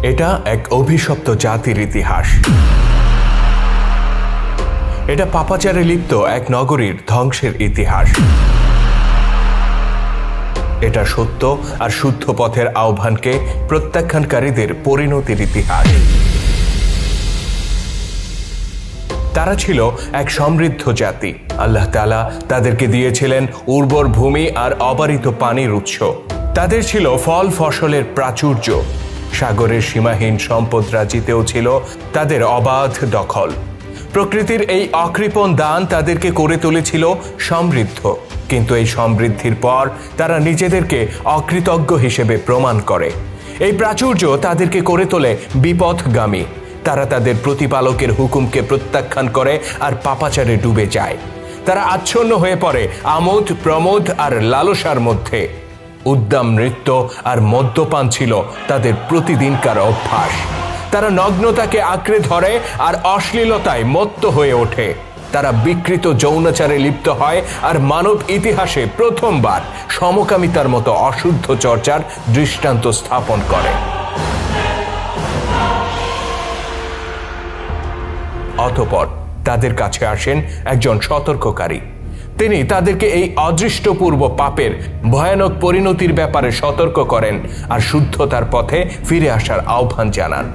এটা এক অভিশপ্ত জাতির ইতিহাস। এটা পাপাচারে লিপ্ত এক নগরীর ধ্বংসের ইতিহাস। এটা সত্য আর শুদ্ধ পথের আহ্বানকে প্রত্যাখ্যানকারীদের পরিণতির ইতিহাস। তারা ছিল এক সমৃদ্ধ জাতি। আল্লাহ তাআলা তাদেরকে দিয়েছিলেন উর্বর ভূমি আর অবারিত পানির উৎস। তাদের ছিল ফল ফসলের প্রাচুর্য। সাগরের সীমাহীন সম্পদ রাজিতেও ছিল তাদের অবাধ দখল। প্রকৃতির এই অকৃপণ দান তাদেরকে করে তুলেছিল সমৃদ্ধ, কিন্তু এই সমৃদ্ধির পর তারা নিজেদেরকে অকৃতজ্ঞ হিসেবে প্রমাণ করে। এই প্রাচুর্য তাদেরকে করে তোলে বিপথগামী। তারা তাদের প্রতিপালকের হুকুমকে প্রত্যাখ্যান করে আর পাপাচারে ডুবে যায়। তারা আচ্ছন্ন হয়ে পড়ে আমোদ প্রমোদ আর লালসার মধ্যে। উদ্দাম নৃত্য আর মদ্যপান ছিল তাদের প্রতিদিনকার অভ্যাস। তারা নগ্নতাকে আঁকড়ে ধরে আর অশ্লীলতায় মত্ত হয়ে ওঠে। তারা বিকৃত যৌনাচারে লিপ্ত হয় আর মানব ইতিহাসে প্রথমবার সমকামিতার মতো অশুদ্ধ চর্চার দৃষ্টান্ত স্থাপন করে। অতঃপর তাদের কাছে আসেন একজন সতর্ককারী। তিনি তাদেরকে এই অদৃষ্টপূর্ব পাপের ভয়ানক পরিণতির ব্যাপারে সতর্ক করেন আর শুদ্ধতার পথে ফিরে আসার আহ্বান জানান।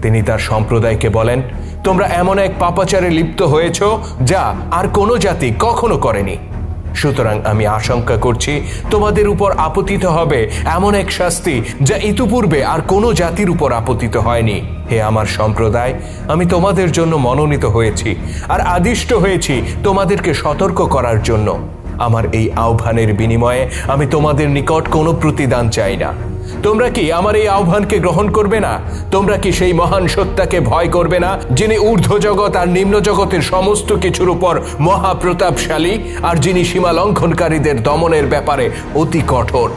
তিনি তার সম্প্রদায়কে বলেন, তোমরা এমন এক পাপাচারে লিপ্ত হয়েছ যা আর কোনো জাতি কখনো করেনি। সুতরাং আমি আশঙ্কা করছি তোমাদের উপর আপতিত হবে এমন এক শাস্তি যা ইতিপূর্বে আর কোনো জাতির উপর আপতিত হয়নি। হে আমার সম্প্রদায়, আমি তোমাদের জন্য মনোনীত হয়েছি আর আদিষ্ট হয়েছি তোমাদেরকে সতর্ক করার জন্য। আমার এই আহ্বানের বিনিময়ে আমি তোমাদের নিকট কোনো প্রতিদান চাই না। তোমরা কি আমার এই আহ্বানকে গ্রহণ করবে না? তোমরা কি সেই মহান সত্তাকে ভয় করবে না, যিনি ঊর্ধ্ব জগৎ আর নিম্ন জগতের সমস্ত কিছুর উপর মহাপ্রতাপশালী আর যিনি সীমা লঙ্ঘনকারীদের দমনের ব্যাপারে অতি কঠোর?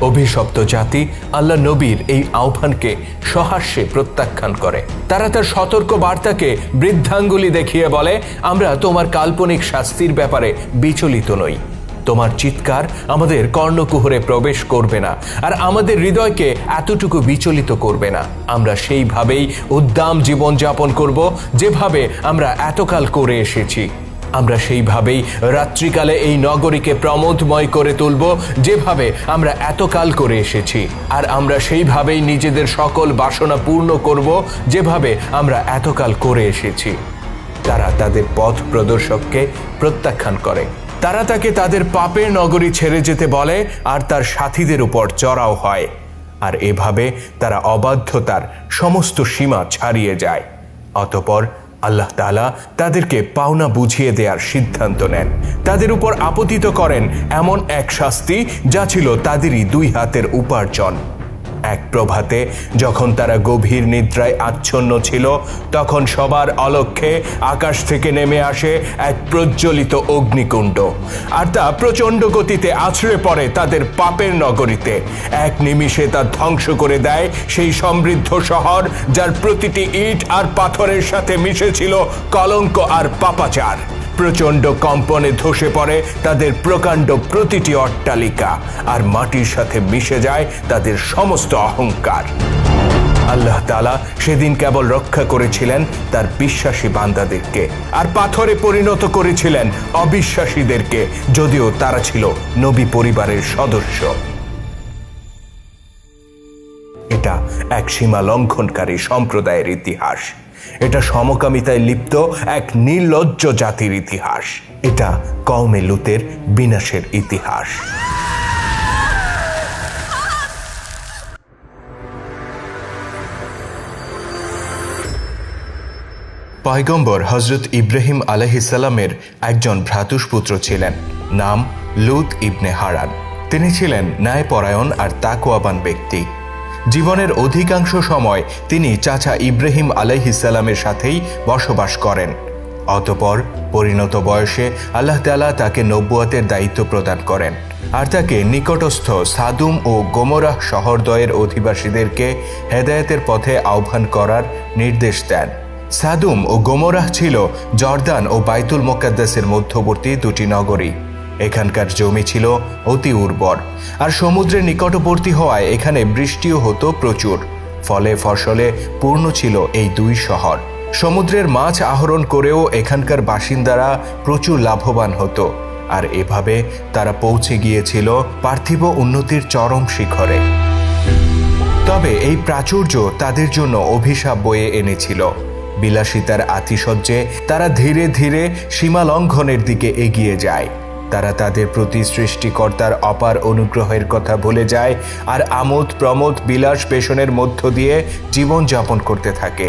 অভিশপ্ত জাতি আল্লাহ নবীর এই আহ্বানকে সহাস্যে প্রত্যাখ্যান করে। তারা তার সতর্ক বার্তাকে বৃদ্ধাঙ্গুলি দেখিয়ে বলে, আমরা তোমার কাল্পনিক শাস্তির ব্যাপারে বিচলিত নই। তোমার চিৎকার আমাদের কর্ণকুহরে প্রবেশ করবে না আর আমাদের হৃদয়কে এতটুকু বিচলিত করবে না। আমরা সেইভাবেই উদ্দাম জীবনযাপন করব যেভাবে আমরা এতকাল করে এসেছি। আমরা সেইভাবেই রাত্রিকালে এই নগরীকে প্রমোদময় করে তুলব যেভাবে আমরা এতকাল করে এসেছি। আর আমরা সেইভাবেই নিজেদের সকল বাসনা পূর্ণ করব যেভাবে আমরা এতকাল করে এসেছি। তারা তাদের পথ প্রদর্শককে প্রত্যাখ্যান করে। তারা তাকে তাদের পাপের নগরী ছেড়ে যেতে বলে আর তার সাথীদের উপর চড়াও হয়। আর এভাবে তারা অবাধ্যতার সমস্ত সীমা ছাড়িয়ে যায়। অতঃপর আল্লাহ তাআলা তাদেরকে পাওনা বুঝিয়ে দেওয়ার সিদ্ধান্ত নেন। তাদের উপর আপতিত করেন এমন এক শাস্তি যা ছিল তাদেরই দুই হাতের উপার্জন। এক প্রভাতে যখন তারা গভীর নিদ্রায় আচ্ছন্ন ছিল, তখন সবার অলক্ষ্যে আকাশ থেকে নেমে আসে এক প্রজ্বলিত অগ্নিকুণ্ড, আর তা প্রচণ্ড গতিতে আছড়ে পড়ে তাদের পাপের নগরীতে। এক নিমিষে তা ধ্বংস করে দেয় সেই সমৃদ্ধ শহর, যার প্রতিটি ইট আর পাথরের সাথে মিশেছিল কলঙ্ক আর পাপাচার। প্রচণ্ড কম্পনে ধসে পড়ে তাদের প্রকাণ্ড প্রতিটি অট্টালিকা, আর মাটির সাথে মিশে যায় তাদের সমস্ত অহংকার। আল্লাহ তাআলা সেদিন কেবল রক্ষা করেছিলেন তার বিশ্বাসী বান্দাদেরকে, আর পাথরে পরিণত করেছিলেন অবিশ্বাসীদেরকে, যদিও তারা ছিল নবী পরিবারের সদস্য। এটা এক সীমা লঙ্ঘনকারী সম্প্রদায়ের ইতিহাস। এটা সমকামিতায় লিপ্ত এক নির্লজ্জ জাতির ইতিহাস। এটা কওমে লুতের বিনাশের ইতিহাস। পয়গম্বর হযরত ইব্রাহিম আলাইহিস সালামের একজন ভ্রাতুষ্পুত্র ছিলেন, নাম লূত ইবনে হারান। তিনি ছিলেন ন্যায়পরায়ণ আর তাকওয়াবান ব্যক্তি। জীবনের অধিকাংশ সময় তিনি চাচা ইব্রাহিম আলাইহিস সালামের সাথেই বসবাস করেন। অতঃপর পরিণত বয়সে আল্লাহ তাআলা তাকে নবুয়তের দায়িত্ব প্রদান করেন আর তাকে নিকটস্থ সাদুম ও গোমরাহ শহরদ্বয়ের অধিবাসীদেরকে হেদায়েতের পথে আহ্বান করার নির্দেশ দেন। সাদুম ও গোমরাহ ছিল জর্দান ও বাইতুল মুকাদ্দাসের মধ্যবর্তী দুটি নগরী। এখানকার জমি ছিল অতি উর্বর আর সমুদ্রের নিকটবর্তী হওয়ায় এখানে বৃষ্টিও হতো প্রচুর। ফলে ফসলে পূর্ণ ছিল এই দুই শহর। সমুদ্রের মাছ আহরণ করেও এখানকার বাসিন্দারা প্রচুর লাভবান হতো, আর এভাবে তারা পৌঁছে গিয়েছিল পার্থিব উন্নতির চরম শিখরে। তবে এই প্রাচুর্য তাদের জন্য অভিশাপ বয়ে এনেছিল। বিলাসিতার আতিশয্যে তারা ধীরে ধীরে সীমা লঙ্ঘনের দিকে এগিয়ে যায়। তারা তাদের প্রতি সৃষ্টিকর্তার অপার অনুগ্রহের কথা ভুলে যায় আর আমোদ প্রমোদ বিলাস পেশনের মধ্য দিয়ে জীবনযাপন করতে থাকে।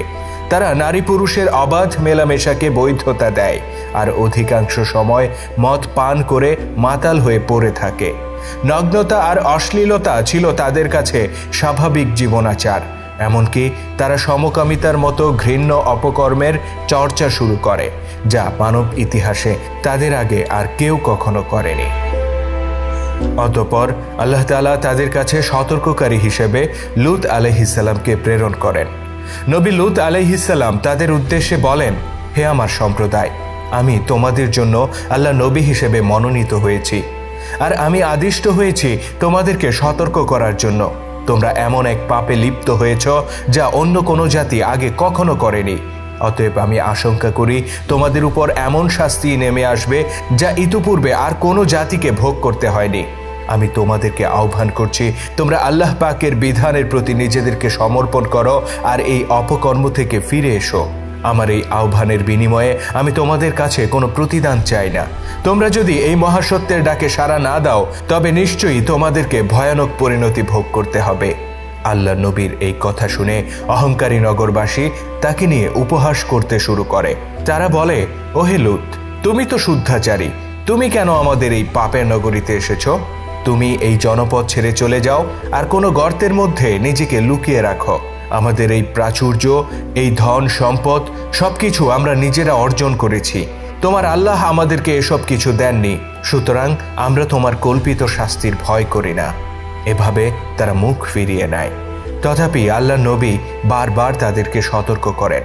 তারা নারী পুরুষের অবাধ মেলামেশাকে বৈধতা দেয় আর অধিকাংশ সময় মদ পান করে মাতাল হয়ে পড়ে থাকে। নগ্নতা আর অশ্লীলতা ছিল তাদের কাছে স্বাভাবিক জীবনাচার। এমনকি তারা সমকামিতার মতো ঘৃণ্য অপকর্মের চর্চা শুরু করে, যা মানব ইতিহাসে তাদের আগে আর কেউ কখনো করেনি। অতঃপর আল্লাহ তাআলা তাদের কাছে সতর্ককারী হিসেবে লূত আলাইহিসসালামকে প্রেরণ করেন। নবী লূত আলাইহিসসালাম তাদের উদ্দেশ্যে বলেন, হে আমার সম্প্রদায়, আমি তোমাদের জন্য আল্লাহ নবী হিসেবে মনোনীত হয়েছি, আর আমি আদিষ্ট হয়েছি তোমাদেরকে সতর্ক করার জন্য। তোমরা এমন এক পাপে লিপ্ত হয়েছ যা অন্য কোনো জাতি আগে কখনো করেনি। অতএব আমি আশঙ্কা করি তোমাদের উপর এমন শাস্তি নেমে আসবে যা ইতিপূর্বে আর কোনো জাতিকে ভোগ করতে হয়নি। আমি তোমাদেরকে আহ্বান করছি, তোমরা আল্লাহ পাকের বিধানের প্রতি নিজেদেরকে সমর্পণ করো আর এই অপকর্ম থেকে ফিরে এসো। আমার এই আহ্বানের বিনিময়ে আমি তোমাদের কাছে কোনো প্রতিদান চাই না। তোমরা যদি এই মহাসত্যের ডাকে সাড়া না দাও, তবে নিশ্চয়ই তোমাদেরকে ভয়ানক পরিণতি ভোগ করতে হবে। আল্লাহ নবীর এই কথা শুনে অহংকারী নগরবাসী তাকে নিয়ে উপহাস করতে শুরু করে। তারা বলে, ওহে লূত, তুমি তো শুদ্ধাচারী, তুমি কেন আমাদের এই পাপের নগরীতে এসেছো? তুমি এই জনপদ ছেড়ে চলে যাও আর কোনো গর্তের মধ্যে নিজেকে লুকিয়ে রাখো। আমাদের এই প্রাচুর্য, এই ধন সম্পদ সবকিছু আমরা নিজেরা অর্জন করেছি। তোমার আল্লাহ আমাদেরকে এসব কিছু দেননি, সুতরাং আমরা তোমার কল্পিত শাস্তির ভয় করি না। এভাবে তারা মুখ ফিরিয়ে নেয়। তথাপি আল্লাহ নবী বারবার তাদেরকে সতর্ক করেন।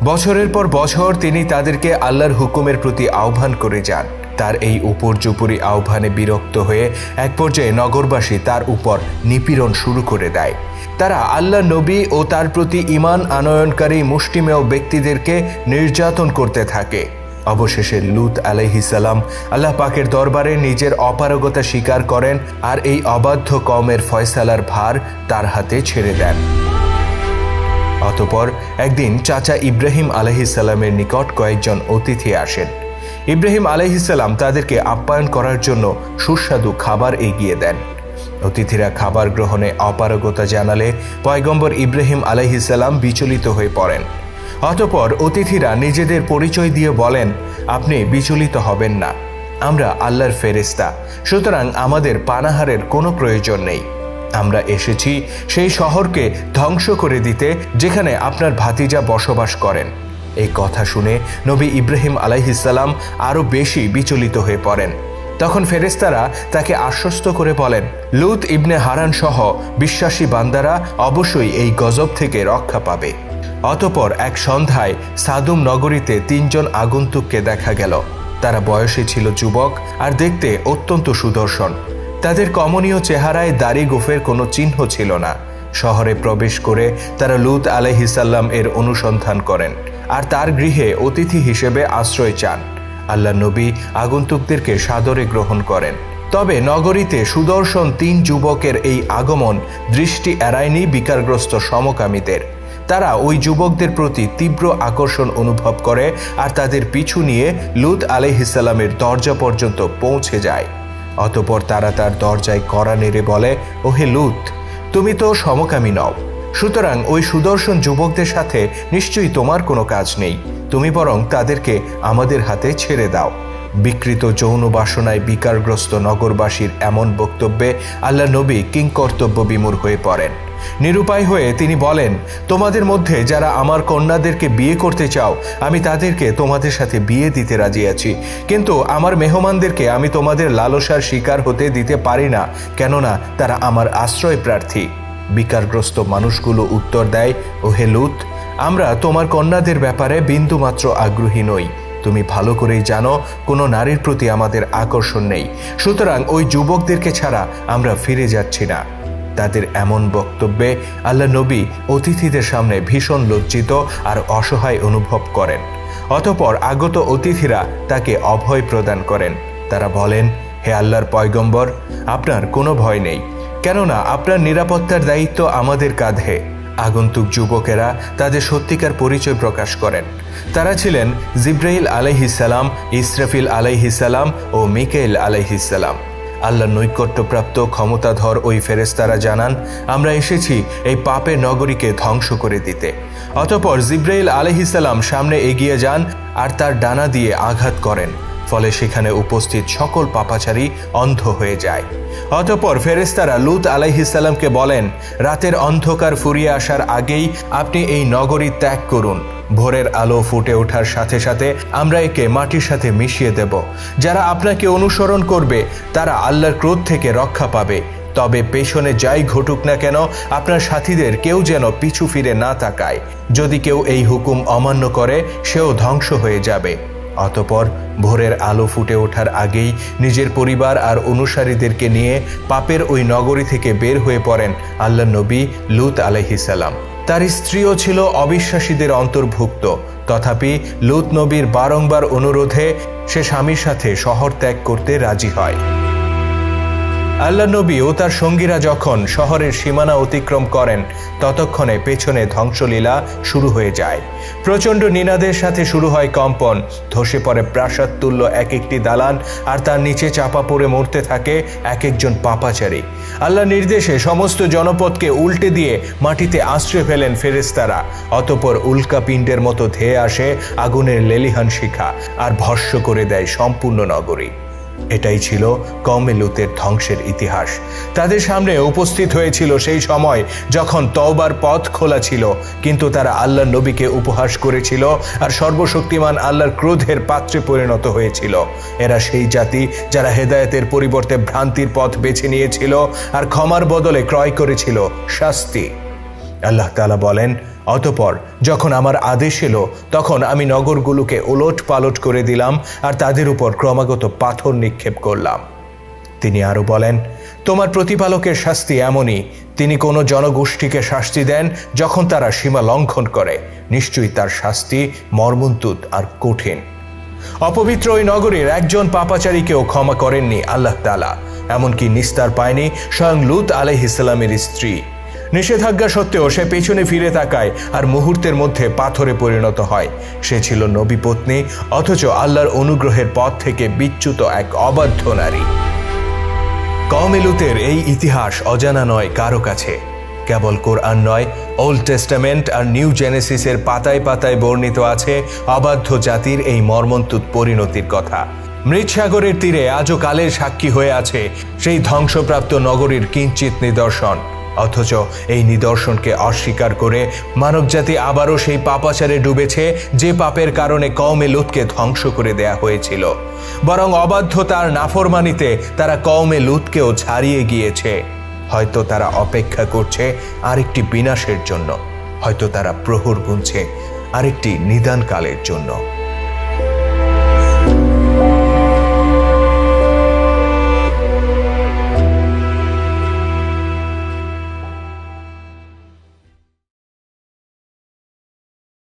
বছরের পর বছর তিনি তাদেরকে আল্লাহর হুকুমের প্রতি আহ্বান করে যান। তার এই উপর্যুপরি আহ্বানে বিরক্ত হয়ে এক পর্যায়ে নগরবাসী তার উপর নিপীড়ন শুরু করে দেয়। তারা আল্লাহ নবী ও তার প্রতি ঈমান আনয়নকারী মুষ্টিমেয় ব্যক্তিদেরকে নির্যাতন করতে থাকে। অবশেষে লূত আলাইহিসসালাম আল্লাহ পাকের দরবারে নিজের অপারগতা স্বীকার করেন আর এই অবাধ্য কওমের ফয়সালার ভার তার হাতে ছেড়ে দেন। অতঃপর একদিন চাচা ইব্রাহিম আলাইহিসসালামের নিকট কয়েকজন অতিথি আসেন। ইব্রাহিম আলাইহিসসালাম তাদেরকে আপ্যায়ন করার জন্য সুস্বাদু খাবার এগিয়ে দেন। অতিথিরা খাবার গ্রহণে অপারগতা জানালে পয়গম্বর ইব্রাহিম আলাইহিসসালাম বিচলিত হয়ে পড়েন। অতঃপর অতিথিরা নিজেদের পরিচয় দিয়ে বলেন, আপনি বিচলিত হবেন না, আমরা আল্লাহর ফেরেশতা, সুতরাং আমাদের পানাহারের কোনো প্রয়োজন নেই। আমরা এসেছি সেই শহরকে ধ্বংস করে দিতে যেখানে আপনার ভাতিজা বসবাস করেন। এই কথা শুনে নবী ইব্রাহিম আলাইহিসসালাম আরও বেশি বিচলিত হয়ে পড়েন। তখন ফেরেশতারা তাকে আশ্বস্ত করে বলেন, লূত ইবনে হারান সহ বিশ্বাসী বান্দারা অবশ্যই এই গজব থেকে রক্ষা পাবে। অতঃপর এক সন্ধ্যায় সাদুম নগরীতে 3 জন আগন্তুককে দেখা গেল। তারা বয়সে ছিল যুবক আর দেখতে অত্যন্ত সুদর্শন। তাদের কমনীয় চেহারায় দাড়ি গোফের কোনো চিহ্ন ছিল না। শহরে প্রবেশ করে তারা লূত আলাইহিসসালাম এর অনুসন্ধান করেন আর তার গৃহে অতিথি হিসেবে আশ্রয় চান। আল্লাহ নবী আগন্তুকদেরকে সাদরে গ্রহণ করেন। তবে নগরীতে সুদর্শন 3 যুবকের এই আগমন দৃষ্টি এড়ায়নি বিকারগ্রস্ত সমকামীদের। তারা ওই যুবকদের প্রতি তীব্র আকর্ষণ অনুভব করে আর তাদের পিছু নিয়ে লূত আলাইহিসসালামের দরজা পর্যন্ত পৌঁছে যায়। অতঃপর তারা তার দরজায় কড়া নেড়ে বলে, ওহে লূত, তুমি তো সমকামী নও, সুতরাং ওই সুদর্শন যুবকদের সাথে নিশ্চয়ই তোমার কোনো কাজ নেই। তুমি বরং তাদেরকে আমাদের হাতে ছেড়ে দাও। বিকৃত যৌন বাসনায় বিকারগ্রস্ত নগরবাসীর এমন বক্তব্যে আল্লাহ নবী কিংকর্তব্য বিমূঢ় হয়ে পড়েন। নিরুপায় হয়ে তিনি বলেন, তোমাদের মধ্যে যারা আমার কন্যাদেরকে বিয়ে করতে চাও, আমি তাদেরকে তোমাদের সাথে বিয়ে দিতে রাজি আছি, কিন্তু আমার মেহমানদেরকে আমি তোমাদের লালসার শিকার হতে দিতে পারি না, কেননা তারা আমার আশ্রয় প্রার্থী। বিকারগ্রস্ত মানুষগুলো উত্তর দেয়, ওহে লূত, আমরা তোমার কন্যাদের ব্যাপারে বিন্দুমাত্র আগ্রহী নই। তুমি ভালো করেই জানো কোনো নারীর প্রতি আমাদের আকর্ষণ নেই, সুতরাং ওই যুবকদেরকে ছাড়া আমরা ফিরে যাচ্ছি না। তাদের এমন বক্তব্য বক্তব্যে আল্লাহ নবী অতিথিদের সামনে ভীষণ লজ্জিত আর অসহায় অনুভব করেন। অতঃপর আগত অতিথিরা তাকে অভয় প্রদান করেন। তারা বলেন, হে আল্লাহর পয়গম্বর, আপনার কোনো ভয় নেই, কেননা আপনার নিরাপত্তার দায়িত্ব আমাদের কাঁধে। আগন্তুক যুবকেরা তাদের সত্যিকার পরিচয় প্রকাশ করেন। তারা ছিলেন জিব্রাইল আলাইহিসসালাম, ইসরাফিল আলাইহিসসালাম ও মিকাইল আলাইহিসসালাম। আল্লাহর নৈকট্যপ্রাপ্ত ক্ষমতাধর ওই ফেরেশতারা জানান, আমরা এসেছি এই পাপের নগরীকে ধ্বংস করে দিতে। অতঃপর জিব্রাইল আলাইহিসসালাম সামনে এগিয়ে যান আর তার ডানা দিয়ে আঘাত করেন, ফলে সেখানে উপস্থিত সকল পাপাচারী অন্ধ হয়ে যায়। অতঃপর ফেরেশতারা লূত আলাইহিসসালামকে বলেন, রাতের অন্ধকার ফুরিয়ে আসার আগেই আপনি এই নগরী ত্যাগ করুন। ভোরের আলো ফুটে ওঠার সাথে সাথে আমরা একে মাটির সাথে মিশিয়ে দেব। যারা আপনাকে অনুসরণ করবে তারা আল্লাহর ক্রোধ থেকে রক্ষা পাবে। তবে পেছনে যাই ঘটুক না কেন, আপনার সাথীদের কেউ যেন পিছু ফিরে না তাকায়। যদি কেউ এই হুকুম অমান্য করে, সেও ধ্বংস হয়ে যাবে। অতঃপর ভোরের আলো ফুটে ওঠার আগেই নিজের পরিবার আর অনুসারীদেরকে নিয়ে পাপের ওই নগরী থেকে বের হয়ে পড়েন আল্লাহ নবী লূত আলাইহিসসালাম। তার স্ত্রীও ছিল অবিশ্বাসীদের অন্তর্ভুক্ত। তথাপি লূত নবীর বারংবার অনুরোধে সে স্বামীর সাথে শহর ত্যাগ করতে রাজি হয়। আল্লাহ নবী ও তার সঙ্গীরা যখন শহরের সীমানা অতিক্রম করেন, ততক্ষণে পেছনে ধ্বংসলীলা শুরু হয়ে যায়। প্রচণ্ড নিনাদের সাথে শুরু হয় কম্পন, ধসে পড়ে প্রাসাদ তুল্য এক একটি দালান, আর তার নিচে চাপা পড়ে মরতে থাকে এক একজন পাপাচারী। আল্লাহ নির্দেশে সমস্ত জনপদকে উল্টে দিয়ে মাটিতে আশ্রয় ফেলেন ফেরেশতারা। অতঃপর উল্কাপিণ্ডের মতো ধেয়ে আসে আগুনের লেলিহান শিখা আর ভস্ম করে দেয় সম্পূর্ণ নগরী। এটাই ছিল কওমে লূতের ধ্বংসের ইতিহাস। তাদের সামনে উপস্থিত হয়েছিল সেই সময় যখন তওবার পথ খোলা ছিল, কিন্তু তারা আল্লাহর নবীকে উপহাস করেছিল আর সর্বশক্তিমান আল্লাহর ক্রোধের পাত্রে পরিণত হয়েছিল। এরা সেই জাতি যারা হেদায়েতের পরিবর্তে ভ্রান্তির পথ বেছে নিয়েছিল আর ক্ষমার বদলে ক্রয় করেছিল শাস্তি। আল্লাহ তাআলা বলেন, অতঃপর যখন আমার আদেশ এলো, তখন আমি নগরগুলোকে ওলট পালট করে দিলাম আর তাদের উপর ক্রমাগত পাথর নিক্ষেপ করলাম। তিনি আরো বলেন, তোমার প্রতিপালকের শাস্তি এমনই, তিনি কোনো জনগোষ্ঠীকে শাস্তি দেন যখন তারা সীমা লঙ্ঘন করে। নিশ্চয়ই তার শাস্তি মর্মন্তুদ আর কঠিন। অপবিত্র ওই নগরীর একজন পাপাচারীকেও ক্ষমা করেননি আল্লাহ তাআলা। এমনকি নিস্তার পায়নি স্বয়ং লূত আলাইহিসসালামের স্ত্রী। নিষেধাজ্ঞা সত্ত্বেও সে পেছনে ফিরে তাকায় আর মুহূর্তের মধ্যে পাথরে পরিণত হয়। সে ছিল নবী পত্নী, অথচ আল্লাহর অনুগ্রহের পথ থেকে বিচ্যুত এক অবাধ্য নারী। কওমে লূতের এই ইতিহাস অজানা নয় কারো কাছে। কেবল কোরআন নয়, ওল্ড টেস্টামেন্ট আর নিউ জেনেসিসের পাতায় পাতায় বর্ণিত আছে অবাধ্য জাতির এই মর্মন্তুদ পরিণতির কথা। মৃতসাগরের তীরে আজও কালের সাক্ষী হয়ে আছে সেই ধ্বংসপ্রাপ্ত নগরীর কিঞ্চিত নিদর্শন। অথচ এই নিদর্শনকে অস্বীকার করে মানবজাতি আবারও সেই পাপাচারে ডুবেছে যে পাপের কারণে কওমে লূতকে ধ্বংস করে দেয়া হয়েছিল। বরং অবাধ্যতার নাফরমানিতে তারা কওমে লূতকেও ছাড়িয়ে গিয়েছে। হয়তো তারা অপেক্ষা করছে আরেকটি বিনাশের জন্য, হয়তো তারা প্রহর গুনছে আরেকটি নিদানকালের জন্য।